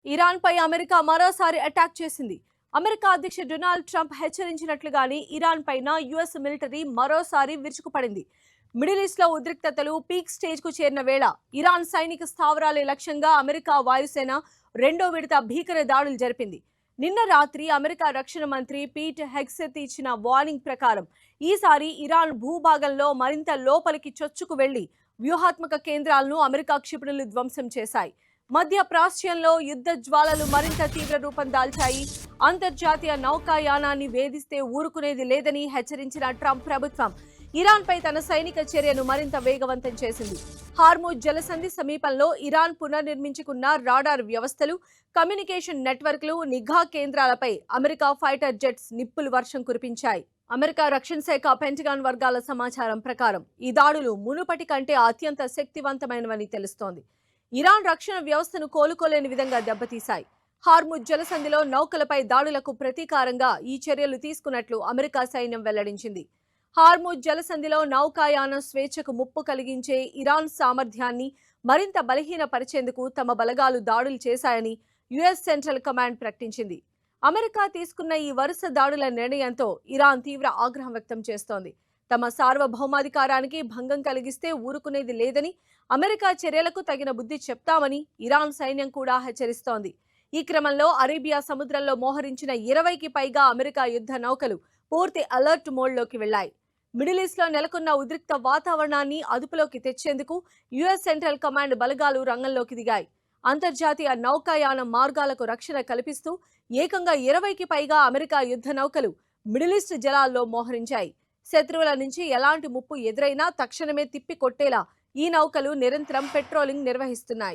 Iran పై America మరోసారి attack చేసింది. America అధ్యక్షుడు డొనాల్డ్ ట్రంప్ హెచ్చరించినట్లుగానే ఇరాన్ పైన యుఎస్ మిలిటరీ మరోసారి విరుచుకుపడింది. మిడిల్ ఈస్ట్ లో ఉద్రిక్తతలు పీక్ స్టేజ్ కు చేరిన వేళ ఇరాన్ సైనిక స్థావరాలే లక్ష్యంగా అమెరికా వాయుసేన రెండో విడత భీకర దాడులు జరిపింది. నిన్న రాత్రి అమెరికా రక్షణ మంత్రి పీట్ హెగ్సెత్ ఇచ్చిన వార్నింగ్ ప్రకారం ఈసారి ఇరాన్ భూభాగంలో మరింత లోపలికి చొచ్చుకు వెళ్లి వ్యూహాత్మక కేంద్రాలను అమెరికా క్షిపణులు ధ్వంసం చేశాయి. మధ్య ప్రాచ్యంలో యుద్ధ జ్వాలలు మరింత తీవ్ర రూపం దాల్చాయి. అంతర్జాతీయ నౌకాయానాన్ని వేధిస్తే ఊరుకునేది లేదని హెచ్చరించిన ట్రంప్ ప్రభుత్వం ఇరాన్ పై తన సైనిక చర్యను మరింత వేగవంతం చేసింది. హార్మూజ్ జలసంధి సమీపంలో ఇరాన్ పునర్నిర్మించుకున్న రాడార్ వ్యవస్థలు, కమ్యూనికేషన్ నెట్వర్క్లు, నిఘా కేంద్రాలపై అమెరికా ఫైటర్ జెట్స్ నిప్పులు వర్షం కురిపించాయి. అమెరికా రక్షణ శాఖ పెంటగాన్ వర్గాల సమాచారం ప్రకారం ఈ దాడులు మునుపటి కంటే అత్యంత శక్తివంతమైనవని తెలుస్తోంది. ఇరాన్ రక్షణ వ్యవస్థను కోలుకోలేని విధంగా దెబ్బతీశాయి. హార్ముజ్ జలసంధిలో నౌకలపై దాడులకు ప్రతీకారంగా ఈ చర్యలు తీసుకున్నట్లు అమెరికా సైన్యం వెల్లడించింది. హార్ముజ్ జలసంధిలో నౌకాయాన స్వేచ్ఛకు ముప్పు కలిగించే ఇరాన్ సామర్థ్యాన్ని మరింత బలహీనపరిచేందుకు తమ బలగాలు దాడులు చేశాయని యుఎస్ సెంట్రల్ కమాండ్ ప్రకటించింది. అమెరికా తీసుకున్న ఈ వరుస దాడుల నిర్ణయంతో ఇరాన్ తీవ్ర ఆగ్రహం వ్యక్తం చేస్తోంది. తమ సార్వభౌమాధికారానికి భంగం కలిగిస్తే ఊరుకునేది లేదని, అమెరికా చర్యలకు తగిన బుద్ధి చెప్తామని ఇరాన్ సైన్యం కూడా హెచ్చరిస్తోంది. ఈ క్రమంలో అరేబియా సముద్రంలో మోహరించిన 20కి పైగా అమెరికా యుద్ధ నౌకలు పూర్తి అలర్ట్ మోడ్లోకి వెళ్లాయి. మిడిల్ ఈస్ట్ లో నెలకొన్న ఉద్రిక్త వాతావరణాన్ని అదుపులోకి తెచ్చేందుకు యుఎస్ సెంట్రల్ కమాండ్ బలగాలు రంగంలోకి దిగాయి. అంతర్జాతీయ నౌకాయాన మార్గాలకు రక్షణ కల్పిస్తూ ఏకంగా 20కి పైగా అమెరికా యుద్ధ నౌకలు మిడిల్ ఈస్ట్ జలాల్లో మోహరించాయి. శత్రువుల నుంచి ఎలాంటి ముప్పు ఎదురైనా తక్షణమే తిప్పి కొట్టేలా ఈ నౌకలు నిరంతరం పెట్రోలింగ్ నిర్వహిస్తున్నాయి.